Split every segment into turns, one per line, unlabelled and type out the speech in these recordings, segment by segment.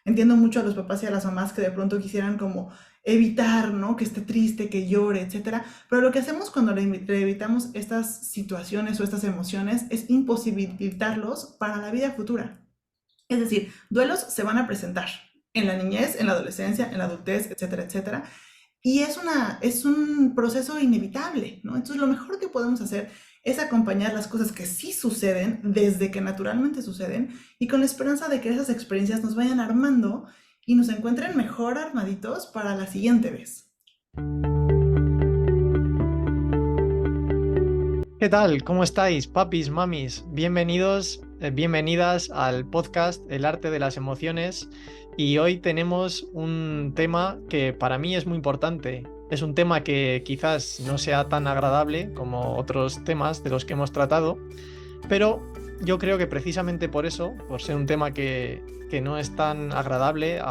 Entiendo mucho a los papás y a las mamás que de pronto quisieran como evitar, ¿no? Que esté triste, que llore, etcétera. Pero lo que hacemos cuando le evitamos estas situaciones o estas emociones es imposibilitarlos para la vida futura. Es decir, duelos se van a presentar en la niñez, en la adolescencia, en la adultez, etcétera, etcétera. Y es un proceso inevitable, ¿no? Entonces lo mejor que podemos hacer es acompañar las cosas que sí suceden desde que naturalmente suceden y con la esperanza de que esas experiencias nos vayan armando y nos encuentren mejor armaditos para la siguiente vez.
¿Qué tal? ¿Cómo estáis, papis, mamis? Bienvenidos, bienvenidas al podcast El arte de las emociones. Y hoy tenemos un tema que para mí es muy importante. Es un tema que quizás no sea tan agradable como otros temas de los que hemos tratado, pero yo creo que precisamente por eso, por ser un tema que no es tan agradable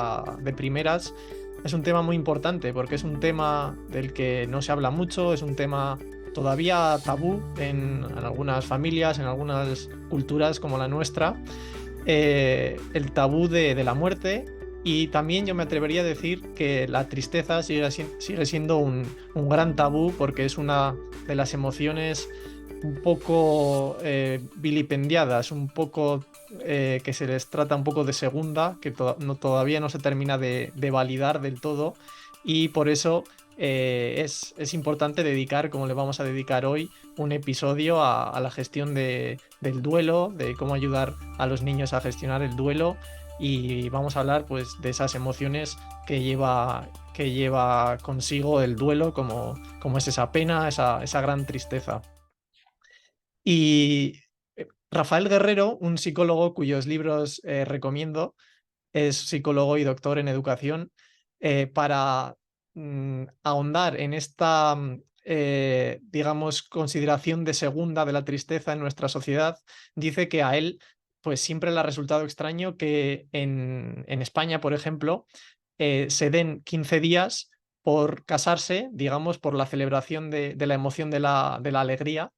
de primeras, es un tema muy importante porque es un tema del que no se habla mucho, es un tema todavía tabú en algunas familias, en algunas culturas como la nuestra, el tabú de la muerte. Y también yo me atrevería a decir que la tristeza sigue siendo un gran tabú porque es una de las emociones un poco vilipendiadas, un poco que se les trata un poco de segunda, que todavía no se termina de validar del todo, y por eso es importante dedicar, como le vamos a dedicar hoy, un episodio a la gestión del duelo, de cómo ayudar a los niños a gestionar el duelo, y vamos a hablar pues de esas emociones que lleva consigo el duelo, como es esa pena, esa gran tristeza. Y Rafael Guerrero, un psicólogo cuyos libros recomiendo, es psicólogo y doctor en educación, para ahondar en esta, digamos, consideración de segunda de la tristeza en nuestra sociedad, dice que a él pues siempre le ha resultado extraño que en España, por ejemplo, se den 15 días por casarse, digamos, por la celebración de la emoción de la alegría,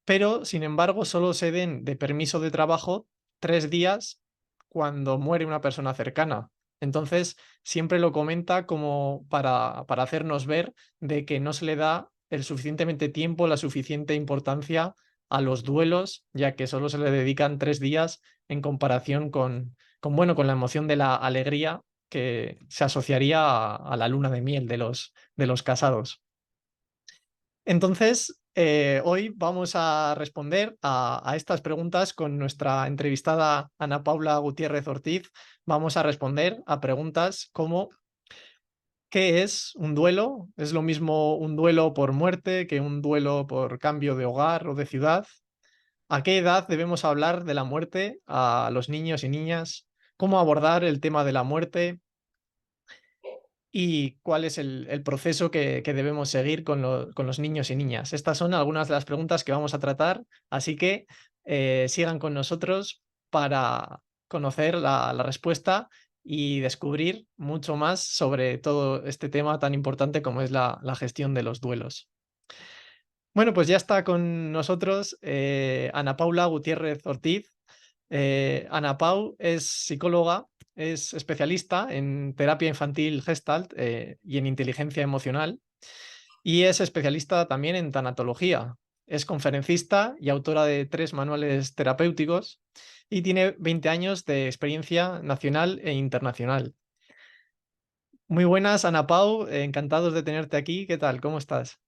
pero sin embargo solo se den de permiso de trabajo 3 días cuando muere una persona cercana. Entonces, siempre lo comenta como para hacernos ver de que no se le da el suficientemente tiempo, la suficiente importancia a los duelos, ya que solo se le dedican 3 días en comparación con la emoción de la alegría que se asociaría a la luna de miel de los casados. Entonces, hoy vamos a responder a estas preguntas con nuestra entrevistada Ana Paula Gutiérrez Ortiz. Vamos a responder a preguntas como: ¿qué es un duelo? ¿Es lo mismo un duelo por muerte que un duelo por cambio de hogar o de ciudad? ¿A qué edad debemos hablar de la muerte a los niños y niñas? ¿Cómo abordar el tema de la muerte? ¿Y cuál es el proceso que debemos seguir con los niños y niñas? Estas son algunas de las preguntas que vamos a tratar, así que sigan con nosotros para conocer la respuesta y descubrir mucho más sobre todo este tema tan importante como es la gestión de los duelos. Bueno, pues ya está con nosotros Ana Paula Gutiérrez Ortiz. Ana Pau es psicóloga, es especialista en terapia infantil Gestalt y en inteligencia emocional, y es especialista también en tanatología. Es conferencista y autora de 3 manuales terapéuticos y tiene 20 años de experiencia nacional e internacional. Muy buenas, Ana Pau, encantados de tenerte aquí. ¿Qué tal? ¿Cómo estás?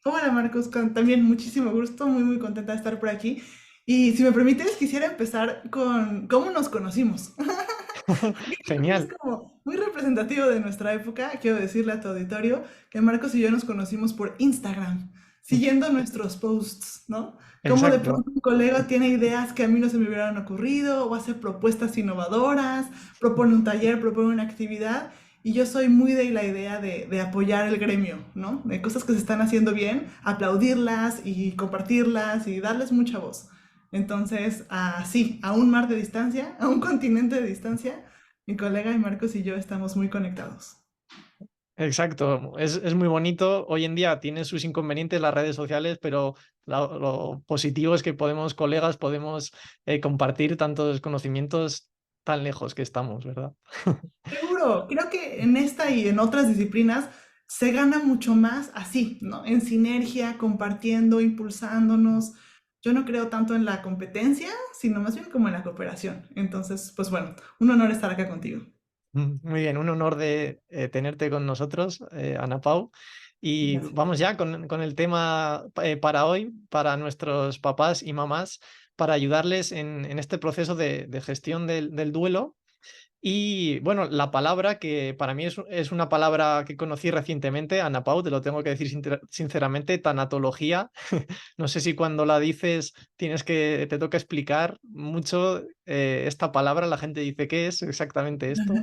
Hola Marcos, también muchísimo gusto, muy contenta de estar por aquí. Y si me permites, quisiera empezar con cómo nos conocimos. Porque creo que es
Genial,
como muy representativo de nuestra época. Quiero decirle a tu auditorio que Marcos y yo nos conocimos por Instagram, siguiendo nuestros posts, ¿no? Como de
exacto.
pronto un colega tiene ideas que a mí no se me hubieran ocurrido, o hace propuestas innovadoras, propone un taller, propone una actividad. Y yo soy muy de la idea de apoyar el gremio, ¿no? De cosas que se están haciendo bien, aplaudirlas y compartirlas y darles mucha voz. Entonces, sí, a un mar de distancia, a un continente de distancia, mi colega y Marcos y yo estamos muy conectados.
Exacto, es muy bonito. Hoy en día tiene sus inconvenientes las redes sociales, pero lo positivo es que colegas, podemos compartir tantos conocimientos tan lejos que estamos, ¿verdad?
Seguro, creo que en esta y en otras disciplinas se gana mucho más así, ¿no? En sinergia, compartiendo, impulsándonos. Yo no creo tanto en la competencia, sino más bien como en la cooperación. Entonces, pues bueno, un honor estar acá contigo.
Muy bien, un honor de tenerte con nosotros, Ana Pau. Y
Gracias.
vamos ya con el tema para hoy, para nuestros papás y mamás, para ayudarles en este proceso de gestión del duelo. Y bueno, la palabra que para mí es una palabra que conocí recientemente, Ana Pau, te lo tengo que decir sinceramente, tanatología. No sé si cuando la dices te toca explicar mucho esta palabra, la gente dice, ¿qué es exactamente esto?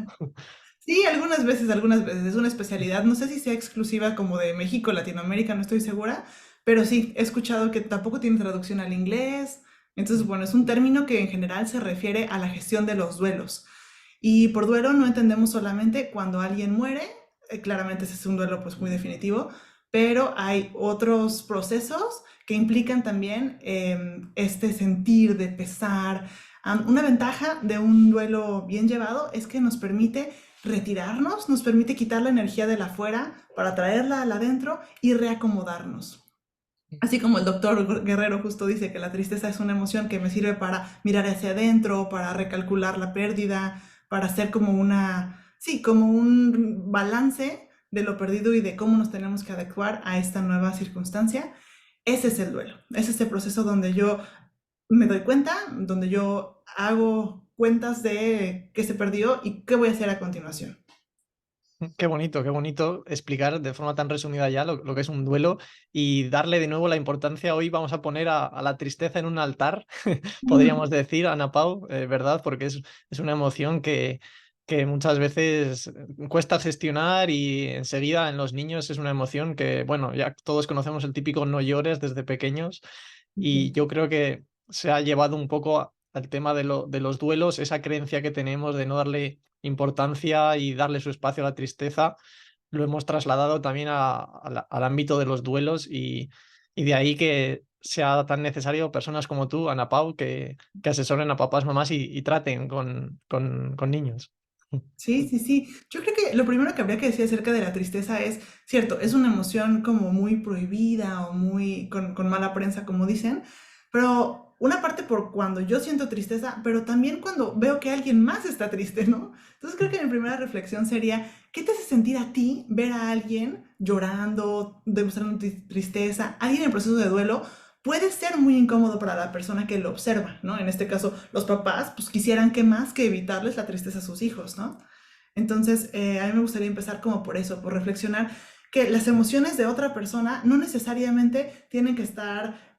Sí, algunas veces, algunas veces. Es una especialidad. No sé si sea exclusiva como de México, Latinoamérica, no estoy segura. Pero sí, he escuchado que tampoco tiene traducción al inglés. Entonces, bueno, es un término que en general se refiere a la gestión de los duelos. Y por duelo no entendemos solamente cuando alguien muere, claramente ese es un duelo pues muy definitivo, pero hay otros procesos que implican también este sentir de pesar. Una ventaja de un duelo bien llevado es que nos permite retirarnos, nos permite quitar la energía de la afuera para traerla al adentro y reacomodarnos. Así como el doctor Guerrero justo dice que la tristeza es una emoción que me sirve para mirar hacia adentro, para recalcular la pérdida, para hacer como una, sí, como un balance de lo perdido y de cómo nos tenemos que adecuar a esta nueva circunstancia. Ese es el duelo, es ese proceso donde yo me doy cuenta, donde yo hago cuentas de qué se perdió y qué voy a hacer a continuación.
Qué bonito explicar de forma tan resumida ya lo que es un duelo y darle de nuevo la importancia. Hoy vamos a poner a la tristeza en un altar, podríamos decir, Ana Pau, ¿verdad? Porque es una emoción que muchas veces cuesta gestionar y enseguida en los niños es una emoción que, bueno, ya todos conocemos el típico no llores desde pequeños y yo creo que se ha llevado un poco al tema de los duelos, esa creencia que tenemos de no darle importancia y darle su espacio a la tristeza, lo hemos trasladado también al ámbito de los duelos y de ahí que sea tan necesario personas como tú, Ana Pau, que asesoren a papás, mamás y traten con niños.
Sí, sí, sí. Yo creo que lo primero que habría que decir acerca de la tristeza es, cierto, es una emoción como muy prohibida o muy con mala prensa, como dicen, pero una parte por cuando yo siento tristeza, pero también cuando veo que alguien más está triste, ¿no? Entonces creo que mi primera reflexión sería, ¿qué te hace sentir a ti ver a alguien llorando, demostrando tristeza, alguien en proceso de duelo? Puede ser muy incómodo para la persona que lo observa, ¿no? En este caso, los papás, pues quisieran que más que evitarles la tristeza a sus hijos, ¿no? Entonces, a mí me gustaría empezar como por eso, por reflexionar que las emociones de otra persona no necesariamente tienen que estar,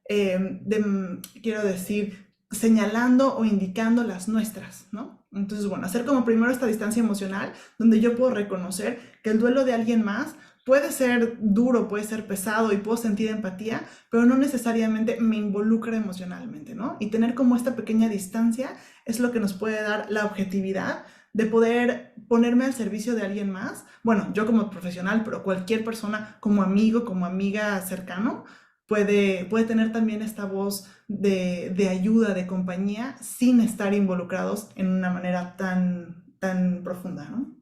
quiero decir, señalando o indicando las nuestras, ¿no? Entonces, bueno, hacer como primero esta distancia emocional donde yo puedo reconocer que el duelo de alguien más puede ser duro, puede ser pesado y puedo sentir empatía, pero no necesariamente me involucra emocionalmente, ¿no? Y tener como esta pequeña distancia es lo que nos puede dar la objetividad de poder ponerme al servicio de alguien más. Bueno, yo como profesional, pero cualquier persona como amigo, como amiga cercano, puede tener también esta voz de ayuda, de compañía, sin estar involucrados en una manera tan profunda, ¿no?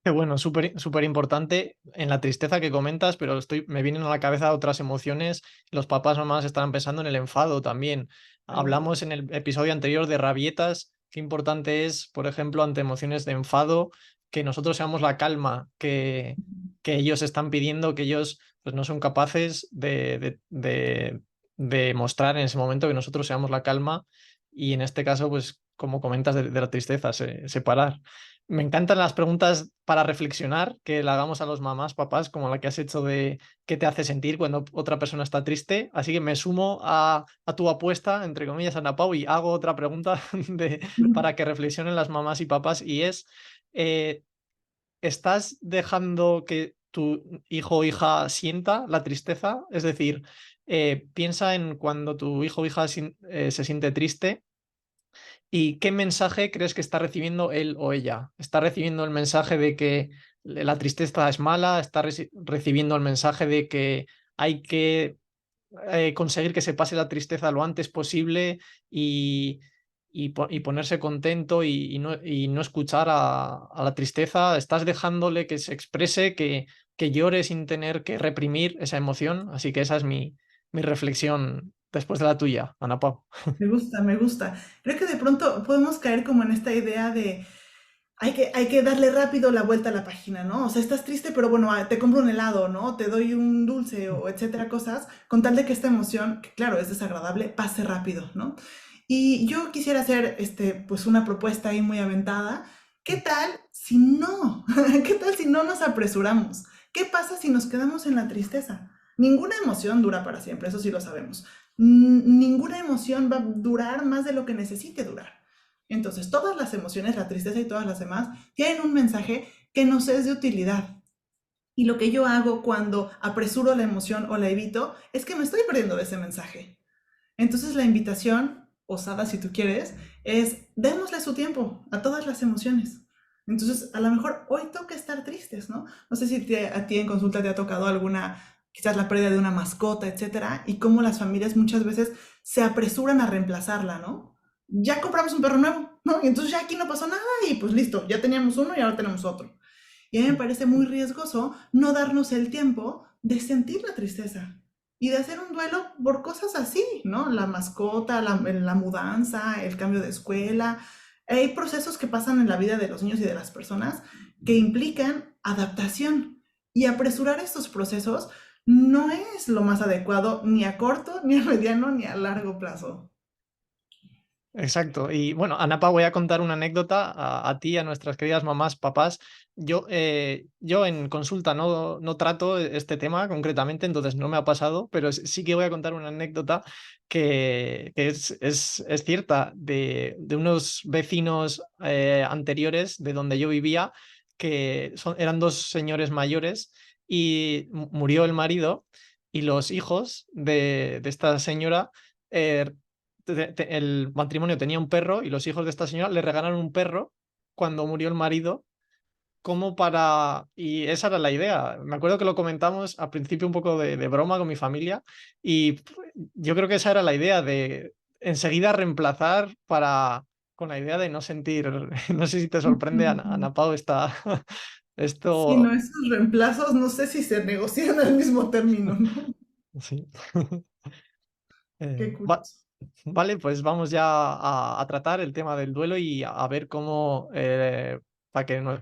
Qué bueno, súper importante en la tristeza que comentas, pero me vienen a la cabeza otras emociones. Los papás, mamás estarán pensando en el enfado también.
Seguro.
Hablamos en el episodio anterior de rabietas. Qué importante es, por ejemplo, ante emociones de enfado, que nosotros seamos la calma que ellos están pidiendo, que ellos pues, no son capaces de mostrar en ese momento, que nosotros seamos la calma y en este caso, pues como comentas de la tristeza, separar. Me encantan las preguntas para reflexionar, que le hagamos a los mamás, papás, como la que has hecho de qué te hace sentir cuando otra persona está triste. Así que me sumo a tu apuesta, entre comillas, Ana Pau, y hago otra pregunta para que reflexionen las mamás y papás, y es, eh, ¿estás dejando que tu hijo o hija sienta la tristeza? Es decir, piensa en cuando tu hijo o hija se siente triste. ¿Y qué mensaje crees que está recibiendo él o ella? ¿Está recibiendo el mensaje de que la tristeza es mala? ¿Está recibiendo el mensaje de que hay que conseguir que se pase la tristeza lo antes posible? y ponerse contento y no escuchar a la tristeza, estás dejándole que se exprese, que llore sin tener que reprimir esa emoción. Así que esa es mi reflexión después de la tuya, Ana Pau.
Me gusta, me gusta. Creo que de pronto podemos caer como en esta idea de hay que darle rápido la vuelta a la página, ¿no? O sea, estás triste, pero bueno, te compro un helado, ¿no? Te doy un dulce o etcétera, cosas, con tal de que esta emoción, que claro, es desagradable, pase rápido, ¿no? Y yo quisiera hacer, pues una propuesta ahí muy aventada. ¿Qué tal si no? ¿Qué tal si no nos apresuramos? ¿Qué pasa si nos quedamos en la tristeza? Ninguna emoción dura para siempre, eso sí lo sabemos. Ninguna emoción va a durar más de lo que necesite durar. Entonces, todas las emociones, la tristeza y todas las demás, tienen un mensaje que nos es de utilidad. Y lo que yo hago cuando apresuro la emoción o la evito es que me estoy perdiendo de ese mensaje. Entonces, la invitación, osada si tú quieres, es démosle su tiempo a todas las emociones. Entonces, a lo mejor hoy toca estar tristes, ¿no? No sé si a ti en consulta te ha tocado alguna, quizás la pérdida de una mascota, etcétera, y cómo las familias muchas veces se apresuran a reemplazarla, ¿no? Ya compramos un perro nuevo, ¿no? Y entonces ya aquí no pasó nada y pues listo, ya teníamos uno y ahora tenemos otro. Y a mí me parece muy riesgoso no darnos el tiempo de sentir la tristeza y de hacer un duelo por cosas así, ¿no? La mascota, la mudanza, el cambio de escuela. Hay procesos que pasan en la vida de los niños y de las personas que implican adaptación. Y apresurar estos procesos no es lo más adecuado ni a corto, ni a mediano, ni a largo plazo.
Exacto. Y bueno, Anapa, voy a contar una anécdota a ti, a nuestras queridas mamás, papás. Yo en consulta no trato este tema concretamente, entonces no me ha pasado, pero sí que voy a contar una anécdota que es cierta de unos vecinos anteriores de donde yo vivía, que eran dos señores mayores y murió el marido y los hijos de esta señora. eh, el matrimonio tenía un perro y los hijos de esta señora le regalaron un perro cuando murió el marido, como para... Y esa era la idea. Me acuerdo que lo comentamos al principio un poco de broma con mi familia y yo creo que esa era la idea de enseguida reemplazar para... con la idea de no sentir... No sé si te sorprende, Ana Pau,
Sí,
esto...
no, esos reemplazos no sé si se negocian al mismo término, ¿no?
Sí.
Qué
Va-
curioso.
Vale, pues vamos ya a tratar el tema del duelo y a ver cómo,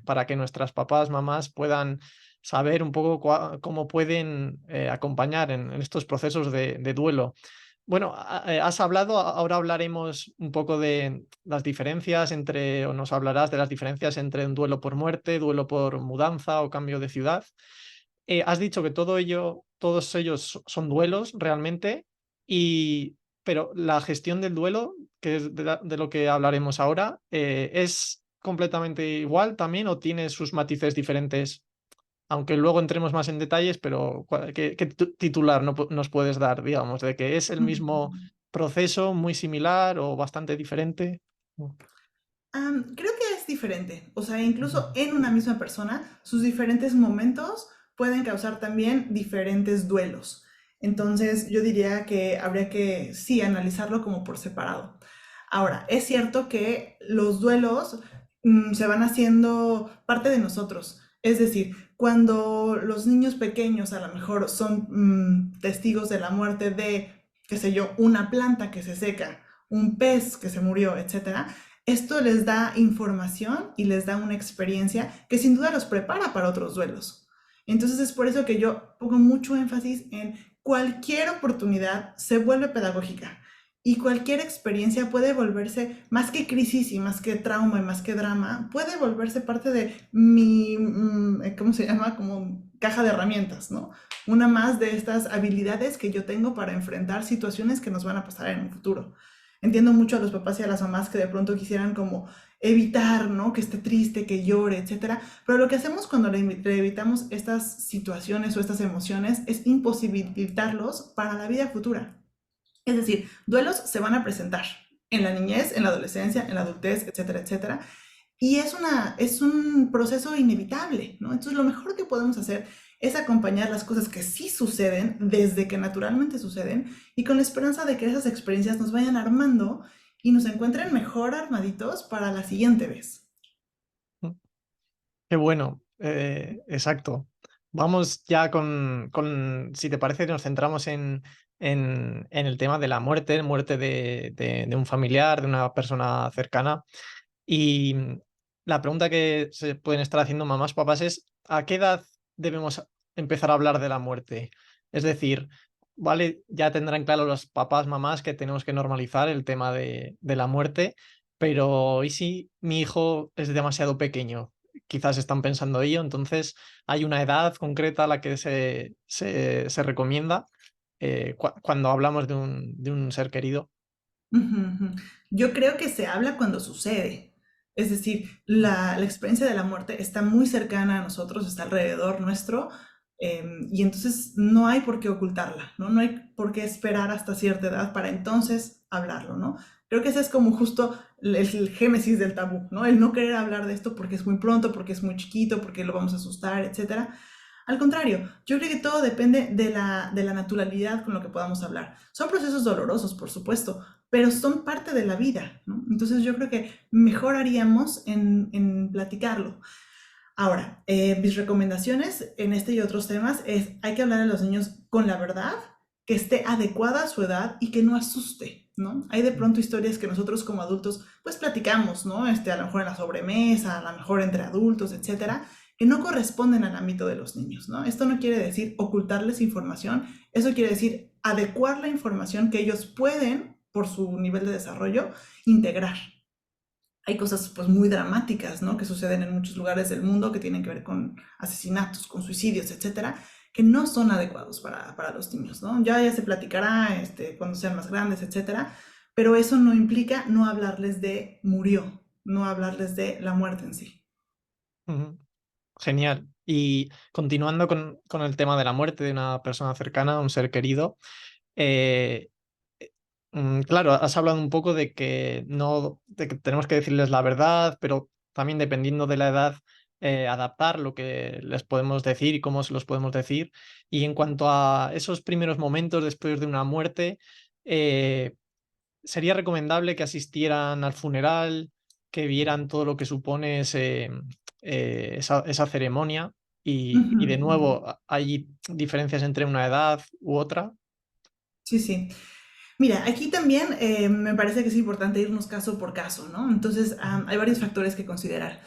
para que nuestras papás, mamás puedan saber un poco cómo pueden acompañar en estos procesos de duelo. Bueno, has hablado, ahora hablaremos un poco de las diferencias entre, o nos hablarás de las diferencias entre un duelo por muerte, duelo por mudanza o cambio de ciudad. Has dicho que todos ellos son duelos realmente, y, pero la gestión del duelo, que es de lo que hablaremos ahora, ¿es completamente igual también o tiene sus matices diferentes? Aunque luego entremos más en detalles, pero ¿qué titular nos puedes dar, digamos, de que es el mismo proceso, muy similar o bastante diferente?
Creo que es diferente. O sea, incluso en una misma persona, sus diferentes momentos pueden causar también diferentes duelos. Entonces, yo diría que habría que, sí, analizarlo como por separado. Ahora, es cierto que los duelos se van haciendo parte de nosotros. Es decir, cuando los niños pequeños a lo mejor son testigos de la muerte de, qué sé yo, una planta que se seca, un pez que se murió, etcétera, esto les da información y les da una experiencia que sin duda los prepara para otros duelos. Entonces es por eso que yo pongo mucho énfasis en cualquier oportunidad se vuelve pedagógica y cualquier experiencia puede volverse, más que crisis y más que trauma y más que drama, puede volverse parte de mi, ¿cómo se llama? Como caja de herramientas, ¿no? Una más de estas habilidades que yo tengo para enfrentar situaciones que nos van a pasar en un futuro. Entiendo mucho a los papás y a las mamás que de pronto quisieran como evitar, ¿no? Que esté triste, que llore, etcétera. Pero lo que hacemos cuando le evitamos estas situaciones o estas emociones es imposibilitarlos para la vida futura. Es decir, duelos se van a presentar en la niñez, en la adolescencia, en la adultez, etcétera, etcétera. Y es un proceso inevitable, ¿no? Entonces lo mejor que podemos hacer es acompañar las cosas que sí suceden desde que naturalmente suceden y con la esperanza de que esas experiencias nos vayan armando y nos encuentren mejor armaditos para la siguiente vez.
Qué bueno, exacto. Vamos ya si te parece, nos centramos en el tema de la muerte, muerte de un familiar, de una persona cercana. Y la pregunta que se pueden estar haciendo mamás, papás es, ¿a qué edad debemos empezar a hablar de la muerte? Es decir, vale, ya tendrán claro los papás, mamás que tenemos que normalizar el tema de la muerte, pero ¿y si mi hijo es demasiado pequeño? Quizás están pensando ello, entonces hay una edad concreta a la que se recomienda cuando hablamos de un ser querido.
Ujú, ujú. Yo creo que se habla cuando sucede. Es decir, la experiencia de la muerte está muy cercana a nosotros, está alrededor nuestro, y entonces no hay por qué ocultarla, ¿no? No hay por qué esperar hasta cierta edad para entonces hablarlo, ¿no? Creo que ese es como justo el génesis del tabú, ¿no? El no querer hablar de esto porque es muy pronto, porque es muy chiquito, porque lo vamos a asustar, etcétera. Al contrario, yo creo que todo depende de la naturalidad con lo que podamos hablar. Son procesos dolorosos, por supuesto, pero son parte de la vida, ¿no? Entonces yo creo que mejor haríamos en platicarlo. Ahora, mis recomendaciones en este y otros temas es, hay que hablar a los niños con la verdad, que esté adecuada a su edad y que no asuste, ¿no? Hay de pronto historias que nosotros como adultos pues platicamos, ¿no? A lo mejor en la sobremesa, a lo mejor entre adultos, etcétera, que no corresponden al ámbito de los niños, ¿no? Esto no quiere decir ocultarles información, eso quiere decir adecuar la información que ellos pueden, por su nivel de desarrollo, integrar. Hay cosas pues muy dramáticas, ¿no? Que suceden en muchos lugares del mundo que tienen que ver con asesinatos, con suicidios, etcétera, que no son adecuados para los niños, ¿no? Ya se platicará cuando sean más grandes, etcétera, pero eso no implica no hablarles de murió, no hablarles de la muerte en sí.
Ujú. Genial. Y continuando con el tema de la muerte de una persona cercana, un ser querido, eh, claro, has hablado un poco de que no, de que tenemos que decirles la verdad, pero también dependiendo de la edad, adaptar lo que les podemos decir y cómo se los podemos decir. Y en cuanto a esos primeros momentos después de una muerte, eh, sería recomendable que asistieran al funeral, que vieran todo lo que supone esa ceremonia.
Ujú,
Y de
ujú.
nuevo, hay diferencias entre una edad u otra.
Sí, sí. Mira, aquí también me parece que es importante irnos caso por caso, ¿no? Entonces, hay varios factores que considerar.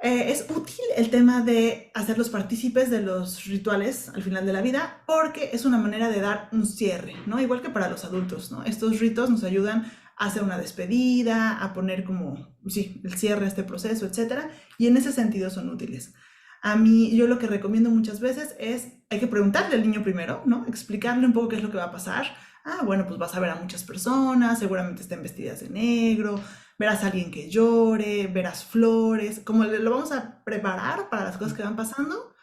Es útil el tema de hacerlos partícipes de los rituales al final de la vida porque es una manera de dar un cierre, ¿no? Igual que para los adultos, ¿no? Estos ritos nos ayudan a hacer una despedida, a poner como, sí, el cierre a este proceso, etcétera, y en ese sentido son útiles. A mí, yo lo que recomiendo muchas veces es, hay que preguntarle al niño primero, ¿no? Explicarle un poco qué es lo que va a pasar. Ah, bueno, pues vas a ver a muchas personas, seguramente estén vestidas de negro, verás a alguien que llore, verás flores, como lo vamos a preparar para las cosas que van pasando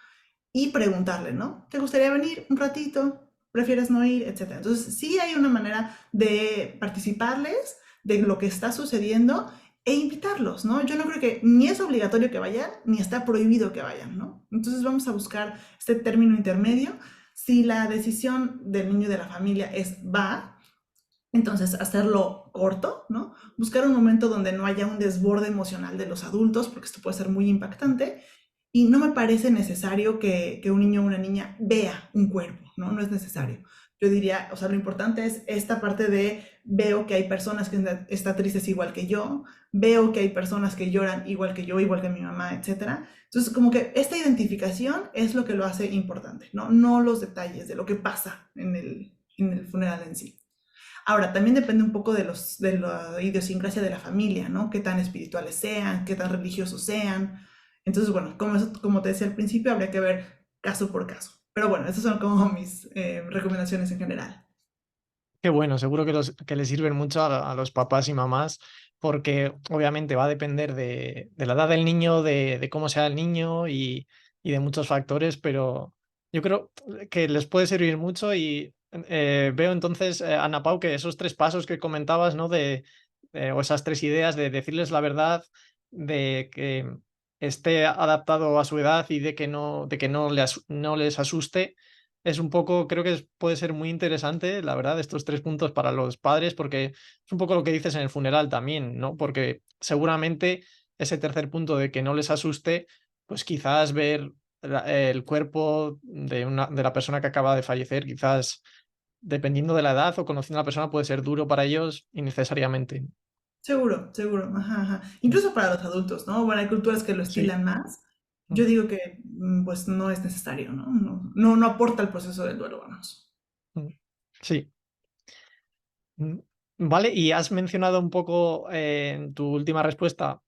y preguntarle, ¿no? ¿Te gustaría venir un ratito? ¿Prefieres no ir? Etcétera. Entonces, sí hay una manera de participarles de lo que está sucediendo e invitarlos, ¿no? Yo no creo que ni es obligatorio que vayan, ni está prohibido que vayan, ¿no? Entonces vamos a buscar este término intermedio. Si la decisión del niño y de la familia es va, entonces, hacerlo corto, ¿no? Buscar un momento donde no haya un desborde emocional de los adultos, porque esto puede ser muy impactante. Y no me parece necesario que un niño o una niña vea un cuerpo, ¿no? No es
Ujú,
necesario. Yo diría, o sea, lo importante es esta parte de veo que hay personas que están tristes igual que yo, veo que hay personas que lloran igual que yo, igual que mi mamá, etcétera. Entonces, como que esta identificación es lo que lo hace importante, ¿no? No los detalles de lo que pasa en el funeral en sí. Ahora, también depende un poco de la idiosincrasia de la familia, ¿no? Qué tan espirituales sean, qué tan religiosos sean. Entonces, bueno, como te decía al principio, habría que ver caso por caso. Pero bueno, esas son como mis recomendaciones en general.
qué bueno, seguro que les sirven mucho a los papás y mamás, porque obviamente va a depender de la edad del niño, de cómo sea el niño y de muchos factores, pero yo creo que les puede servir mucho y veo entonces, Ana Pau, que esos tres pasos que comentabas, ¿no? O esas tres ideas de decirles la verdad, de que esté adaptado a su edad y de que no les asuste. es un poco, creo que puede ser muy interesante, la verdad, estos 3 puntos para los padres, porque es un poco lo que dices en el funeral también, ¿no? Porque seguramente ese tercer punto de que no les asuste, pues quizás ver el cuerpo de la persona que acaba de fallecer, quizás dependiendo de la edad o conociendo a la persona, puede ser duro para ellos innecesariamente.
Seguro, seguro, ajá, ajá.
Mm.
Incluso para los adultos, ¿no? Bueno, hay culturas que lo
Sí.
estilan más.
Mm.
Yo digo que, pues, no es necesario, ¿no? No aporta al proceso del duelo, vamos.
Mm. Sí. Mm. Vale, y has mencionado un poco en tu última respuesta,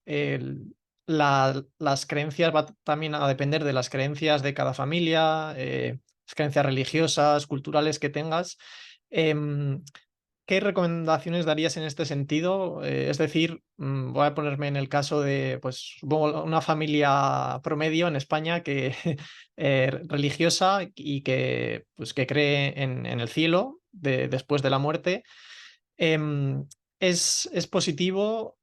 las creencias va también a depender de las creencias de cada familia, las creencias religiosas, culturales que tengas. Em, ¿Qué recomendaciones darías en este sentido? Es decir, voy a ponerme en el caso de, pues, supongo, una familia promedio en España que religiosa y que, pues, que cree en el cielo después de la muerte. Em, es positivo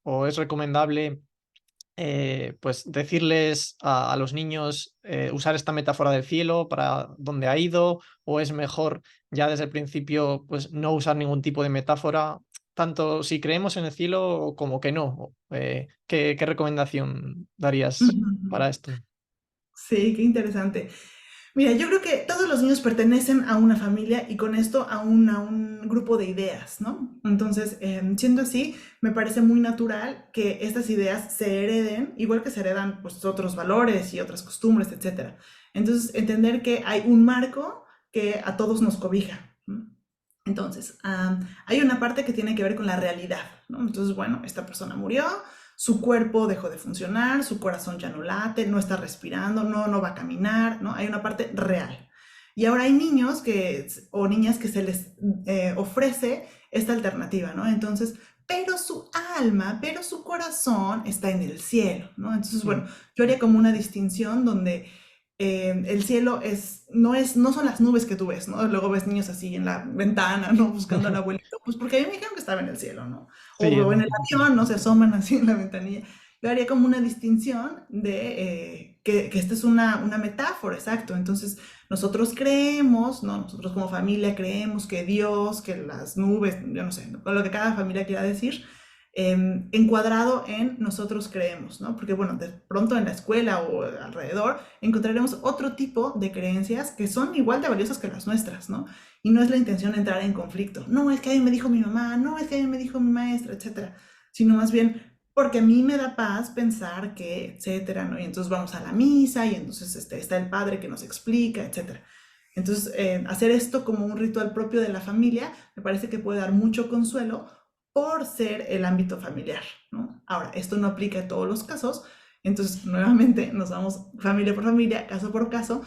o es recomendable pues decirles a los niños usar esta metáfora del cielo para dónde ha ido, o es mejor ya desde el principio pues no usar ningún tipo de metáfora, tanto si creemos en el cielo como que no? ¿Qué recomendación darías
Ujú,
para
ujú.
esto?
Sí, qué interesante. Mira, yo creo que todos los niños pertenecen a una familia y con esto a un grupo de ideas, ¿no? Entonces, siendo así, me parece muy natural que estas ideas se hereden, igual que se heredan pues otros valores y otras costumbres, etcétera. Entonces, entender que hay un marco que a todos nos cobija, ¿no? Entonces, hay una parte que tiene que ver con la realidad, ¿no? Entonces, bueno, esta persona murió, su cuerpo dejó de funcionar, su corazón ya no late, no está respirando, no va a caminar, ¿no? Hay una parte real. Y ahora hay niños o niñas que se les ofrece esta alternativa, ¿no? Entonces, pero su alma, pero su corazón está en el cielo, ¿no? Entonces,
Mm.
bueno, yo haría como una distinción donde el cielo no son las nubes que tú ves, ¿no? Luego ves niños así en la ventana, ¿no? Buscando al abuelito, pues porque a mí me dijeron que estaba en el cielo, ¿no?
Sí, es
O en
un
el
poco.
avión, ¿no? Se asoman así en la ventanilla. Yo haría como una distinción de que esta es una metáfora, exacto. Entonces, nosotros creemos, ¿no? Nosotros como familia creemos que Dios, que las nubes, yo no sé, lo que cada familia quiera decir, encuadrado en nosotros creemos, ¿no? Porque, bueno, de pronto en la escuela o alrededor encontraremos otro tipo de creencias que son igual de valiosas que las nuestras, ¿no? Y no es la intención entrar en conflicto. No, es que a mí me dijo mi mamá, no, es que a mí me dijo mi maestra, etcétera. Sino más bien porque a mí me da paz pensar que, etcétera, ¿no? Y entonces vamos a la misa y entonces está el padre que nos explica, etcétera. Entonces, hacer esto como un ritual propio de la familia me parece que puede dar mucho consuelo por ser el ámbito familiar, ¿no? Ahora, esto no aplica en todos los casos, entonces nuevamente nos vamos familia por familia, caso por caso,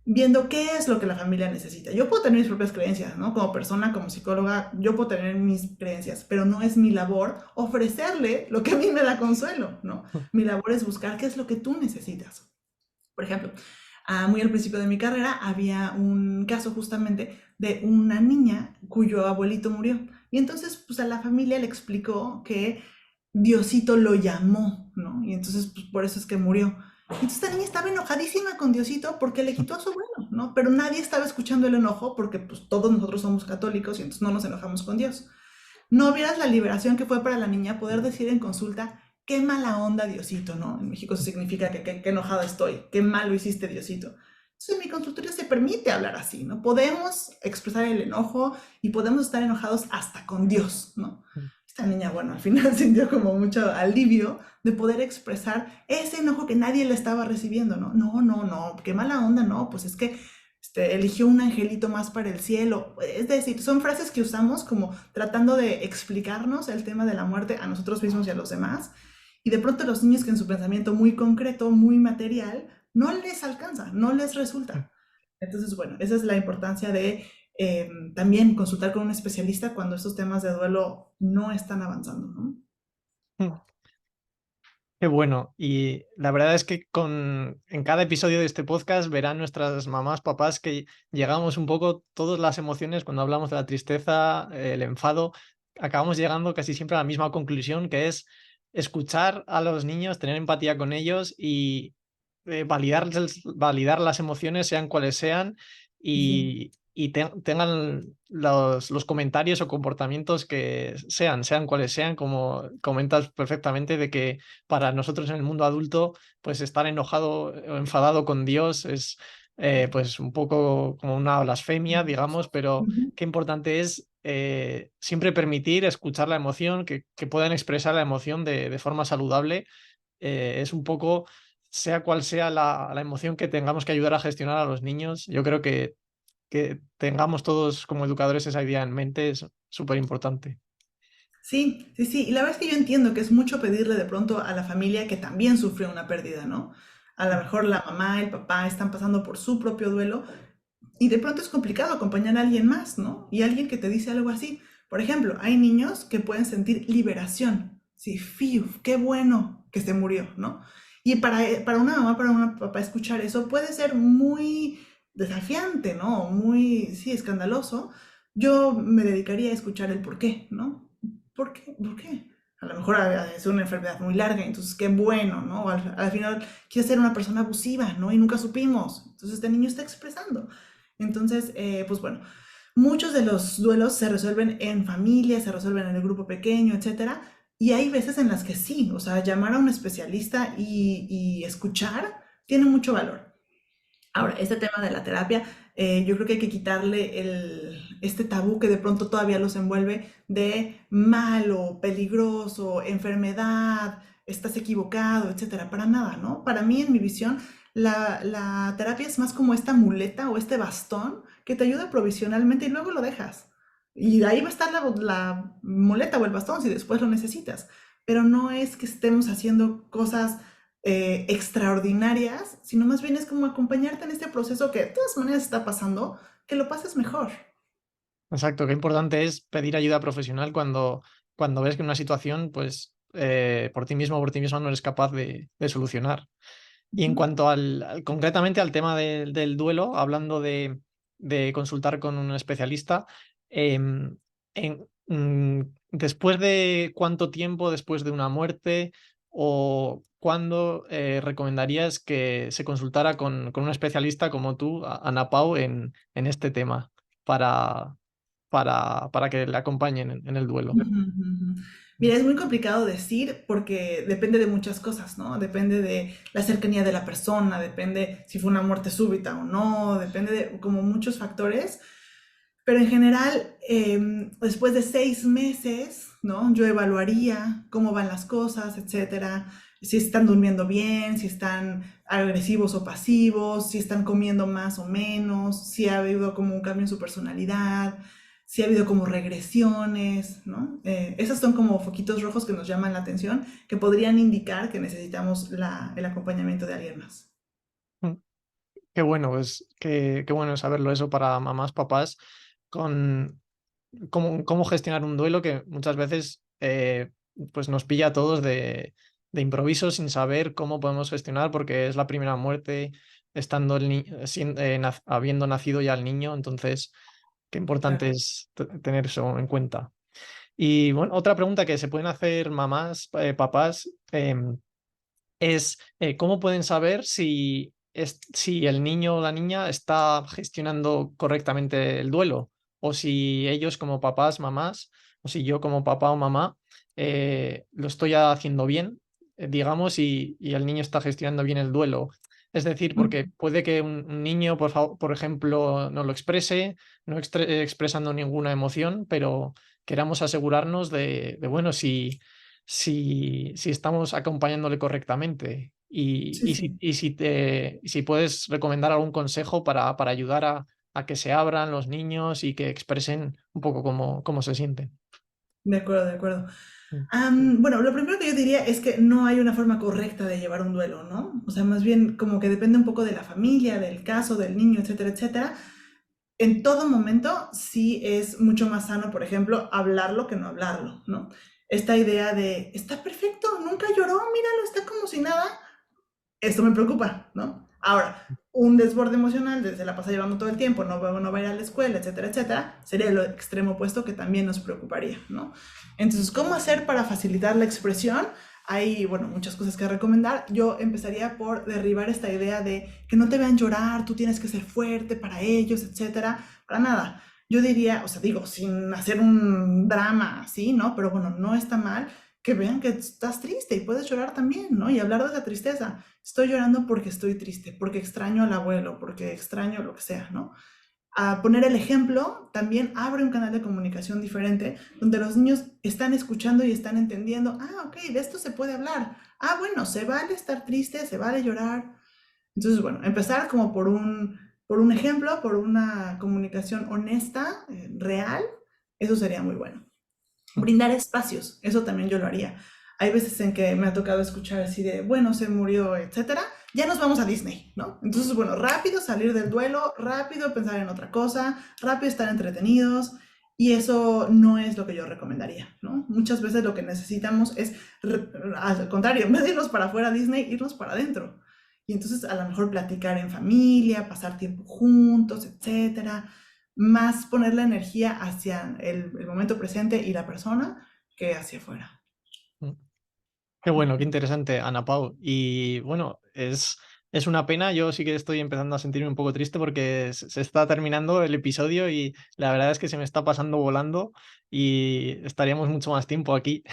viendo qué es lo que la familia necesita. Yo puedo tener mis propias creencias, ¿no? Como persona, como psicóloga, yo puedo tener mis creencias, pero no es mi labor ofrecerle lo que a mí me da consuelo, ¿no? Mi labor es buscar qué es lo que tú necesitas. Por ejemplo, muy al principio de mi carrera había un caso justamente de una niña cuyo abuelito murió. Y entonces, pues a la familia le explicó que Diosito lo llamó, ¿no? Y entonces, pues por eso es que murió. Entonces esta niña estaba enojadísima con Diosito porque le quitó a su abuelo, ¿no? Pero nadie estaba escuchando el enojo porque pues todos nosotros somos católicos y entonces no nos enojamos con Dios. No vieras la liberación que fue para la niña poder decir en consulta, qué mala onda Diosito, ¿no? En México eso significa que enojada estoy, qué mal lo hiciste Diosito. Entonces en mi consultorio se permite hablar así, ¿no? Podemos expresar el enojo y podemos estar enojados hasta con Dios, ¿no? Esta niña, bueno, al final sintió como mucho alivio de poder expresar ese enojo que nadie le estaba recibiendo, ¿no? No, no, no, qué mala onda, no, pues es que eligió un angelito más para el cielo. Es decir, son frases que usamos como tratando de explicarnos el tema de la muerte a nosotros mismos y a los demás. Y de pronto los niños que en su pensamiento muy concreto, muy material, no les alcanza, no les resulta. Entonces, bueno, esa es la importancia de también consultar con un especialista cuando estos temas de duelo no están avanzando, ¿no?
Qué bueno. Y la verdad es que en cada episodio de este podcast verán nuestras mamás, papás, que llegamos un poco, todas las emociones, cuando hablamos de la tristeza, el enfado, acabamos llegando casi siempre a la misma conclusión, que es escuchar a los niños, tener empatía con ellos validar las emociones, sean cuales sean,
Sí, sí.
y tengan los comentarios o comportamientos que sean cuales sean, como comentas perfectamente, de que para nosotros en el mundo adulto, pues estar enojado o enfadado con Dios es pues un poco como una blasfemia, digamos, pero
Ujú.
qué importante es siempre permitir escuchar la emoción, que puedan expresar la emoción de forma saludable. Es un poco, sea cual sea la emoción que tengamos que ayudar a gestionar a los niños, yo creo que tengamos todos como educadores esa idea en mente es súper importante.
Sí, sí, sí. Y la verdad es que yo entiendo que es mucho pedirle de pronto a la familia que también sufrió una pérdida, ¿no? A lo mejor la mamá, el papá están pasando por su propio duelo y de pronto es complicado acompañar a alguien más, ¿no? Y alguien que te dice algo así. Por ejemplo, hay niños que pueden sentir liberación. Sí, fiu, qué bueno que se murió, ¿no? Y para una mamá, para un papá escuchar eso puede ser muy desafiante, ¿no? Muy, sí, escandaloso. Yo me dedicaría a escuchar el por qué, ¿no? ¿Por qué? ¿Por qué? A lo mejor es una enfermedad muy larga, entonces qué bueno, ¿no? Al final quiere ser una persona abusiva, ¿no? Y nunca supimos. Entonces este niño está expresando. Entonces, pues bueno, muchos de los duelos se resuelven en familia, se resuelven en el grupo pequeño, etcétera. Y hay veces en las que sí, o sea, llamar a un especialista y escuchar tiene mucho valor. Ahora, este tema de la terapia, yo creo que hay que quitarle este tabú que de pronto todavía los envuelve de malo, peligroso, enfermedad, estás equivocado, etcétera. Para nada, ¿no? Para mí, en mi visión, la terapia es más como esta muleta o este bastón que te ayuda provisionalmente y luego lo dejas. Y de ahí va a estar la muleta o el bastón si después lo necesitas. Pero no es que estemos haciendo cosas extraordinarias, sino más bien es como acompañarte en este proceso que de todas maneras está pasando, que lo pases mejor.
Exacto, qué importante es pedir ayuda profesional cuando ves que una situación, pues por ti mismo o por ti misma no eres capaz de solucionar. Y en
Ujú.
cuanto concretamente al tema del duelo, hablando de consultar con un especialista, em, ¿después de cuánto tiempo, después de una muerte, o cuándo recomendarías que se consultara con un especialista como tú, Ana Pau, en este tema para, para que le acompañen en el duelo?
Ujú, ujú. Mira, es muy complicado decir porque depende de muchas cosas, ¿no? Depende de la cercanía de la persona, depende si fue una muerte súbita o no, depende de como muchos factores. Pero en general, después de 6 meses, ¿no? Yo evaluaría cómo van las cosas, etcétera, si están durmiendo bien, si están agresivos o pasivos, si están comiendo más o menos, si ha habido como un cambio en su personalidad, si ha habido como regresiones, ¿no? Esos son como foquitos rojos que nos llaman la atención, que podrían indicar que necesitamos el acompañamiento de alguien más.
Mm, Qué bueno, qué bueno saberlo eso para mamás, papás, con cómo gestionar un duelo que muchas veces pues nos pilla a todos de improviso sin saber cómo podemos gestionar porque es la primera muerte estando habiendo nacido ya el niño, entonces qué importante
Claro.
es tener eso en cuenta. Y bueno, otra pregunta que se pueden hacer mamás, papás, es cómo pueden saber si el niño o la niña está gestionando correctamente el duelo, o si ellos como papás, mamás, o si yo como papá o mamá lo estoy haciendo bien, digamos, y el niño está gestionando bien el duelo. Es decir, porque puede que un niño, por ejemplo, no lo exprese, no expresando ninguna emoción, pero queramos asegurarnos bueno, si estamos acompañándole correctamente
Sí, sí.
y si puedes recomendar algún consejo para ayudar a que se abran los niños y que expresen un poco cómo se sienten.
De acuerdo, de acuerdo.
Mm.
Bueno, lo primero que yo diría es que no hay una forma correcta de llevar un duelo, ¿no? O sea, más bien como que depende un poco de la familia, del caso, del niño, etcétera, etcétera. En todo momento sí es mucho más sano, por ejemplo, hablarlo que no hablarlo, ¿no? Esta idea de, está perfecto, nunca lloró, míralo, está como si nada, esto me preocupa, ¿no? Ahora, un desborde emocional, se la pasa llorando todo el tiempo, no va a ir a la escuela, etcétera, etcétera, sería lo extremo opuesto que también nos preocuparía, ¿no? Entonces, ¿cómo hacer para facilitar la expresión? hay, bueno, muchas cosas que recomendar. Yo empezaría por derribar esta idea de que no te vean llorar, tú tienes que ser fuerte para ellos, etcétera. Para nada. Yo diría, o sea, digo, sin hacer un drama así, ¿no? Pero bueno, no está mal que vean que estás triste y puedes llorar también, ¿no? Y hablar de esa tristeza. Estoy llorando porque estoy triste, porque extraño al abuelo, porque extraño lo que sea, ¿no? A poner el ejemplo también abre un canal de comunicación diferente donde los niños están escuchando y están entendiendo, ah, ok, de esto se puede hablar, ah, bueno, se vale estar triste, se vale llorar. Entonces, bueno, empezar como por un ejemplo, por una comunicación honesta, real, eso sería muy bueno. Brindar espacios, eso también yo lo haría. Hay veces en que me ha tocado escuchar así de, bueno, se murió, etcétera, ya nos vamos a Disney, ¿no? Entonces, bueno, rápido salir del duelo, rápido pensar en otra cosa, rápido estar entretenidos, y eso no es lo que yo recomendaría, ¿no? Muchas veces lo que necesitamos es, al contrario, en vez de irnos para afuera a Disney, irnos para adentro. Y entonces a lo mejor platicar en familia, pasar tiempo juntos, etcétera, más poner la energía hacia el momento presente y la persona que hacia afuera.
Qué bueno, qué interesante, Ana Pau. Y bueno, es una pena, yo sí que estoy empezando a sentirme un poco triste porque se está terminando el episodio y la verdad es que se me está pasando volando y estaríamos mucho más tiempo aquí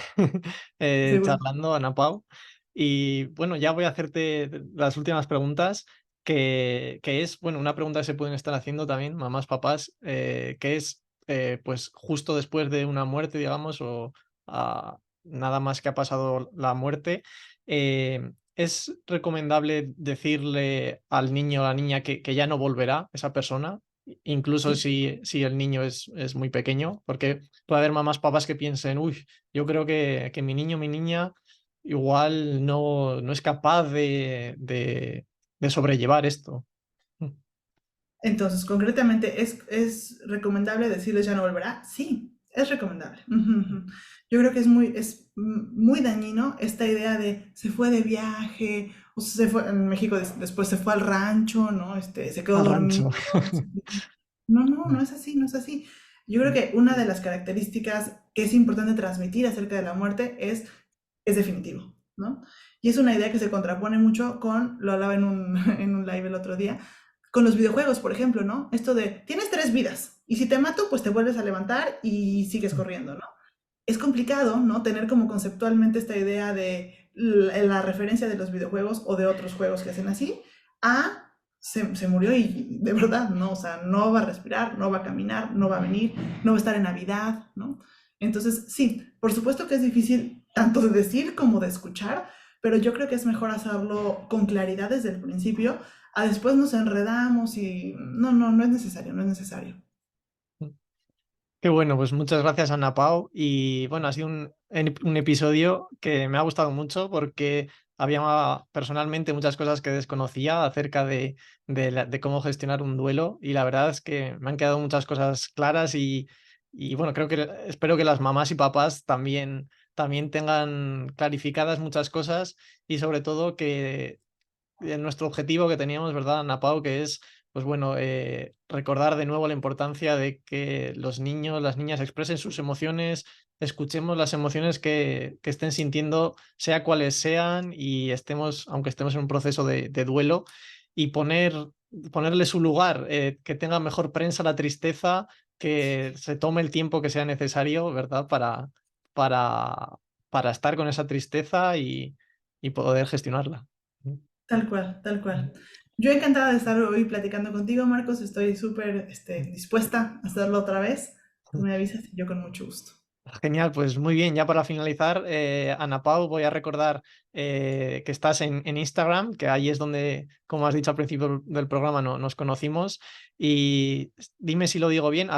Seguro.
charlando, Ana Pau. Y bueno, ya voy a hacerte las últimas preguntas, que es, bueno, una pregunta que se pueden estar haciendo también, mamás, papás, que es, pues justo después de una muerte, digamos, o nada más que ha pasado la muerte, ¿es recomendable decirle al niño o a la niña que ya no volverá esa persona? Incluso
Sí.
si el niño es muy pequeño, porque puede haber mamás, papás que piensen, uy, yo creo que mi niño, mi niña, igual no es capaz de sobrellevar esto.
Entonces, concretamente, ¿es recomendable decirles ya no volverá? Sí, es recomendable. Ujú, ujú. Yo creo que muy dañino esta idea de se fue de viaje, o se fue, en México después se fue al rancho, ¿no? Se quedó
Al
dormido.
rancho.
No, no, no es así, no es así. Yo creo que una de las características que es importante transmitir acerca de la muerte es definitivo, ¿no? Y es una idea que se contrapone mucho con, lo hablaba en un live el otro día, con los videojuegos, por ejemplo, ¿no? Esto de, tienes 3 vidas, y si te mato, pues te vuelves a levantar y sigues corriendo, ¿no? Es complicado, ¿no? Tener como conceptualmente esta idea de la referencia de los videojuegos o de otros juegos que hacen así, a se murió y de verdad, ¿no? O sea, no va a respirar, no va a caminar, no va a venir, no va a estar en Navidad, ¿no? Entonces, sí, por supuesto que es difícil tanto de decir como de escuchar, pero yo creo que es mejor hacerlo con claridad desde el principio, a después nos enredamos y no, no, no es necesario, no es necesario.
Qué bueno, pues muchas gracias, Ana Pau. Y bueno, ha sido un episodio que me ha gustado mucho porque había personalmente muchas cosas que desconocía acerca de cómo gestionar un duelo y la verdad es que me han quedado muchas cosas claras y bueno, espero que las mamás y papás también tengan clarificadas muchas cosas y sobre todo que nuestro objetivo que teníamos, ¿verdad, Ana Pau? Que es, pues bueno, recordar de nuevo la importancia de que los niños, las niñas expresen sus emociones, escuchemos las emociones que estén sintiendo, sea cuales sean, y aunque estemos en un proceso de duelo, y ponerle su lugar, que tenga mejor prensa la tristeza, que se tome el tiempo que sea necesario, ¿verdad? Para, para estar con esa tristeza y poder gestionarla.
Tal cual, tal cual. Yo encantada de estar hoy platicando contigo, Marcos. Estoy súper dispuesta a hacerlo otra vez. Tú me avisas y yo con mucho gusto.
Genial, pues muy bien, ya para finalizar, Ana Pau, voy a recordar que estás en Instagram, que ahí es donde, como has dicho al principio del programa, nos conocimos. Y dime si lo digo bien,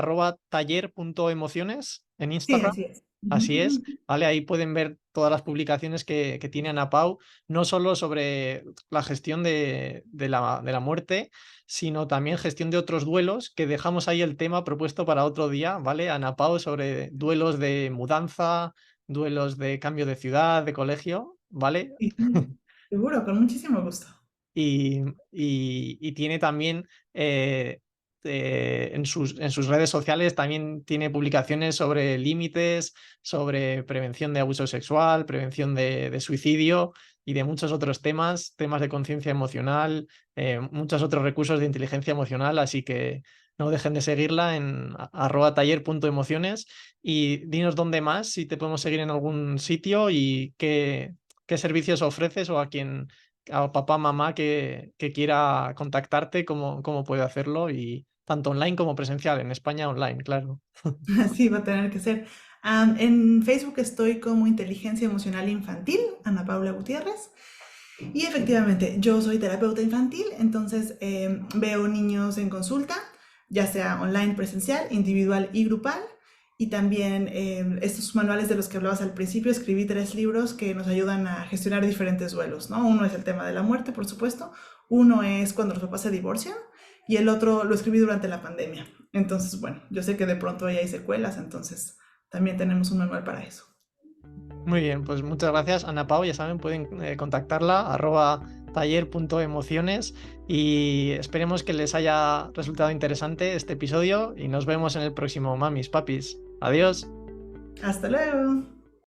@taller.emociones en
Sí,
Instagram.
así es. Ujú,
Así es,
ujú.
¿vale? Ahí pueden ver todas las publicaciones que tiene Ana Pau, no solo sobre la gestión de la muerte, sino también gestión de otros duelos, que dejamos ahí el tema propuesto para otro día, ¿vale? Ana Pau, sobre duelos de mudanza, duelos de cambio de ciudad, de colegio, ¿vale?
Sí, sí, seguro, con muchísimo gusto.
Y tiene también en sus redes sociales también tiene publicaciones sobre límites, sobre prevención de abuso sexual, prevención de suicidio y de muchos otros temas de conciencia emocional, muchos otros recursos de inteligencia emocional, así que no dejen de seguirla en @taller.emociones y dinos dónde más, si te podemos seguir en algún sitio y qué servicios ofreces o a papá, mamá que quiera contactarte, cómo puede hacerlo y tanto online como presencial, en España online, claro.
Así va a tener que ser. En Facebook estoy como Inteligencia Emocional Infantil, Ana Paula Gutiérrez. Y efectivamente, yo soy terapeuta infantil, entonces veo niños en consulta, ya sea online, presencial, individual y grupal. Y también estos manuales de los que hablabas al principio, escribí 3 libros que nos ayudan a gestionar diferentes duelos, ¿no? Uno es el tema de la muerte, por supuesto. Uno es cuando los papás se divorcian. Y el otro lo escribí durante la pandemia. Entonces, bueno, yo sé que de pronto ahí hay secuelas, entonces también tenemos un manual para eso.
Muy bien, pues muchas gracias, Ana Pau. Ya saben, pueden contactarla @taller.emociones y esperemos que les haya resultado interesante este episodio y nos vemos en el próximo, mamis, papis. Adiós.
Hasta luego.